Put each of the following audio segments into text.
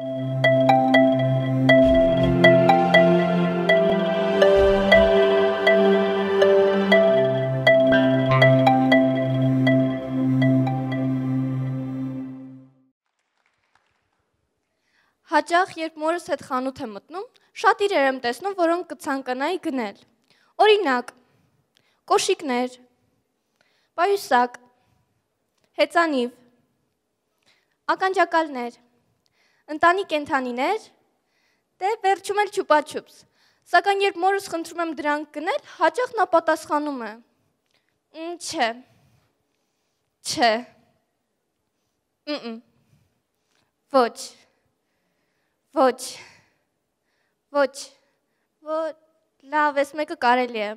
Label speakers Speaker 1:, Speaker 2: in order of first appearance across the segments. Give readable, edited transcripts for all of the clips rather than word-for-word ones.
Speaker 1: Հաճախ, երբ մորս հետ խանութ եմ մտնում, շատ իրեր եմ տեսնում, որոնք կցանկանայի գնել։ Օրինակ, կոշիկներ, պայուսակ, հեծանիվ, ականջակալներ, ընտանի կենդանիներ, դե վերջում էլ չուպաչուպս։ Սակայն երբ մորս խնդրում եմ դրանք գնել, հաճախ նա պատասխանում է. Չէ, ոչ, լավ, ես մեկը կարելի է։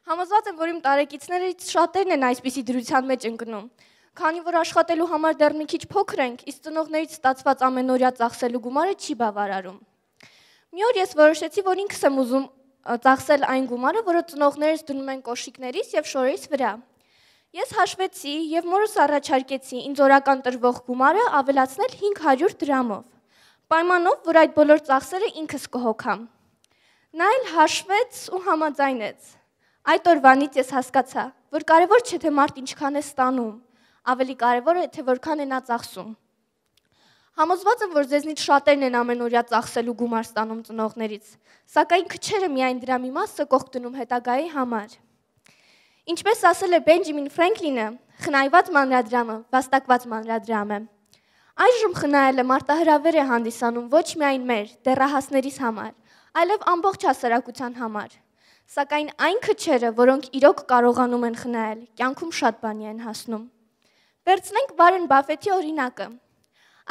Speaker 1: Համոզված եմ, որ իմ տարեկիցներից շատերն են այսպիսի դրության մեջ ընկնում, քանի որ աշխատելու համար դեռ մի քիչ փոքր ենք, իսկ ծնողներից ստացված ամենօրյա ծախսելու գումարը չի բավարարում։ Մի օր ես որոշեցի, որ ինքս եմ ուզում ծախսել այն գումարը, որը ծնողներս դնում են կոշիկներիս և շորերիս վրա։ Ես հաշվեցի և մորս առաջարկեցի ինձ օրական տրվող գումարը ավելացնել 500 դրամով, պայմանով, որ այդ բոլոր ծախսերը ինքս կհոգամ։ Նա էլ հաշվեց ու համաձայնեց։ Այդ օրվանից ես հասկացա, որ կարևոր չէ, թե մարդ ինչքան է ստանում, ավելի կարևոր է, թե որքան է նա ծախսում։ Համոզված եմ, որ ձեզնից շատերն են ամենօրյա ծախսելու գումար ստանում ծնողներից, սակայն քչերը միայն դրա մի մասը կողք դնում հետագայի համար։ Ինչպես ասել է Բենջամին Ֆրենքլինը, խնայված մանրադրամը վաստակված մանրադրամ է։ Այժմ խնայելը մարտահրավեր է հանդիսանում ոչ միայն մեր, դեռահասներիս համար, այլև ամբողջ հասարակության համար։ Սակայն այն քչերը, որոնք իրոք կարողանում են խնայել, կյանքում շատ բանի են հասնում։ Վերցնենք Վարեն Բաֆեթի օրինակը։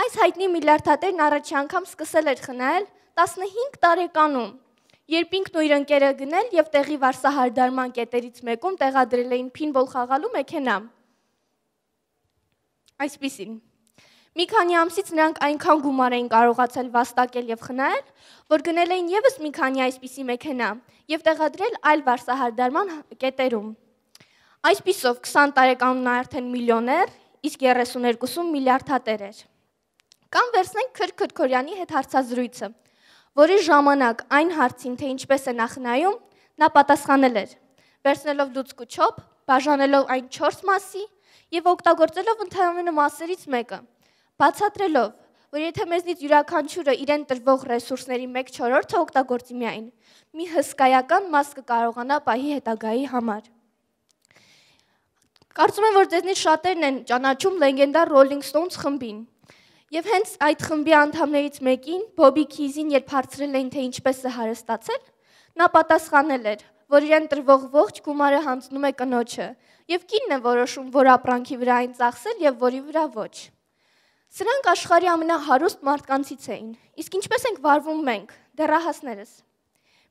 Speaker 1: Այս հայտնի միլիարդատերն առաջի անգամ սկսել էր խնայել 15 տարեկանում, երբ ինքն ու իր ընկերը գնել և տեղի վարսահարդարման կետերից մեկում տեղադրել էին փինբոլ խաղալու մեքենա։ Այսպիսին։ Մի քանի ամսից նրանք այնքան գումար էին կարողացել վաստակել և խնայել, որ գնել էին ևս մի քանի այսպիսի մեքենա և տեղադրել այլ վարսահարդարման կետերում։ Այսպիսով 20 տարեկանում նա արդեն միլիոներ, իսկ 32-ում միլիարդատեր էր։ Կամ վերցնենք Քրք Քրքորյանի հետ հարցազրույցը, որի ժամանակ այն հարցին, թե ինչպես է նա խնայում, նա պատասխանել էր, վերցնելով լուծկու չոփ, բաժանելով այն 4 մասի և օգտագործելով ընդհանրապես մասերից մեկը, բացատրելով, որ եթե մեզնից յուրաքանչյուրը իրեն տրվող ռեսուրսների 1/4-ը օգտագործի միայն, մի հսկայական մաս կկարողանա պահի հետագայի համար։ Կարծում եմ, որ ձեզնից շատերն են ճանաչում լեգենդար Rolling Stones խմբին։ Եվ հենց այդ խմբի անդամներից մեկին, Բոբի Քիզին, երբ հարցրել էին, թե ինչպես է հարստացել, նա պատասխանել էր, որ իրեն տրվող ողջ գումարը հանձնում է կնոջը, և կինն է որոշում, որ ապրանքի վրա այն ծախսել և որի վրա ոչ։ Սրանք աշխարհի ամենահարուստ մարդկանցից էին, իսկ ինչպես ենք վարվում մենք, դեռահասներս։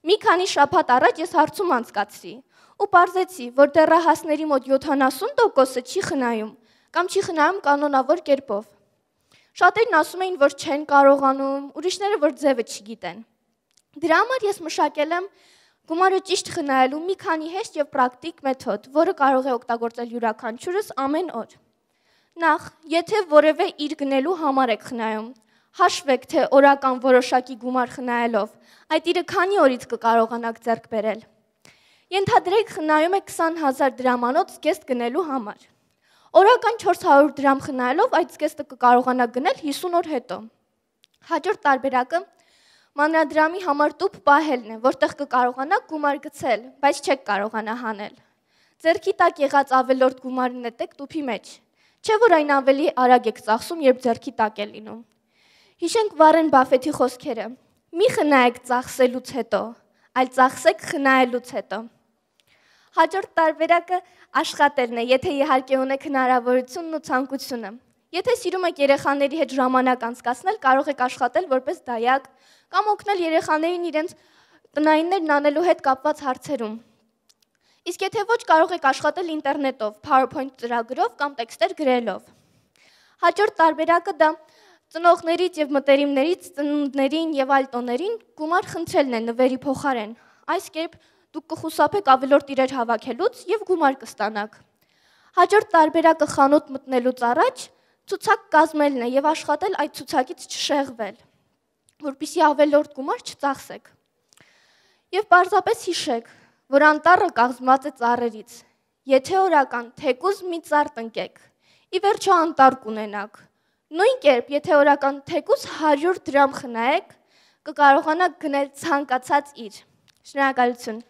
Speaker 1: Մի քանի շաբաթ առաջ ես հարցում անցկացրի ու պարզեցի, որ դեռահասների մոտ 70%-ը չի խնայում կամ չի խնայում կանոնավոր կերպով։ Շատերն ասում էին, որ չեն կարողանում, ուրիշները, որ ձևը չգիտեն։ Դրա համար ես մշակել եմ գումարը ճիշտ խնայելու մի քանի հեշտ և պրակտիկ մեթոդ, որը կարող է օգտագործել յուրաքանչյուրս ամեն օր։ Նախ, եթե որևէ իր գնելու համար եք խնայում, հաշվեք, թե օրական որոշակի գումար խնայելով, այդ իրը քանի օրից կկարողանաք ձեռք բերել։ Ենթադրեք խնայում եք 20,000 դրամանոց զգեստ գնելու համար։ Օրական 400 դրամ խնայելով այդ զգեստը կկարողանաք գնել 50 օր հետո։ Հաջորդ տարբերակը մանրադրամի համար տուփ պահելն է, որտեղ կկարողանաք գումար գցել, բայց չեք կարողանա հանել։ Ձեռքի տակ եղած ավելորդ գումարը նետեք տուփի մեջ, չէ՞ որ այն ավելի արագ եք ծախսում, երբ ձեռքի տակ է լինում։ Հիշենք Վարեն Բաֆեթի խոսքերը. մի խնայեք ծախսելուց հետո, այլ ծախսեք խնայելուց հետո։ Հաջորդ տարբերակը աշխատելն է, եթե իհարկե ունեք հնարավորությունն ու ցանկությունը։ Եթե սիրում եք երեխաների հետ ժամանակ անցկացնել, կարող եք աշխատել որպես դայակ կամ օգնել երեխաներին իրենց տնայիններն անելու հետ կապված հարցերում։ Իսկ եթե ոչ, կարող եք աշխատել ինտերնետով, PowerPoint ծրագրով կամ տեքստեր գրելով։ Հաջորդ տարբերակը դա ծնողներից և մտերիմներից ծնունդներին և այլ տոներին գումար խնդրելն է նվերի փոխարեն։ Այս կերպ դուք կխուսափեք ավելորդ իրեր հավաքելուց և գումար կստանաք։ Հաջորդ տարբերակը խանութ մտնելուց առաջ Ցուցակ կազմելն է եւ աշխատել այդ ցուցակից չշեղվել, որպեսզի ավելորդ գումար չծախսեք։ Եվ պարզապես հիշեք, որ անտառը կազմված է ծառերից։ Եթե օրական թեկուզ մի ծառ տնկեք, ի վերջո անտառ կունենաք։ Նույն կերպ, եթե օրական թեկուզ 100 դրամ խնայեք, կկարողանաք գնել ցանկացած իր։ Շնորհակալություն։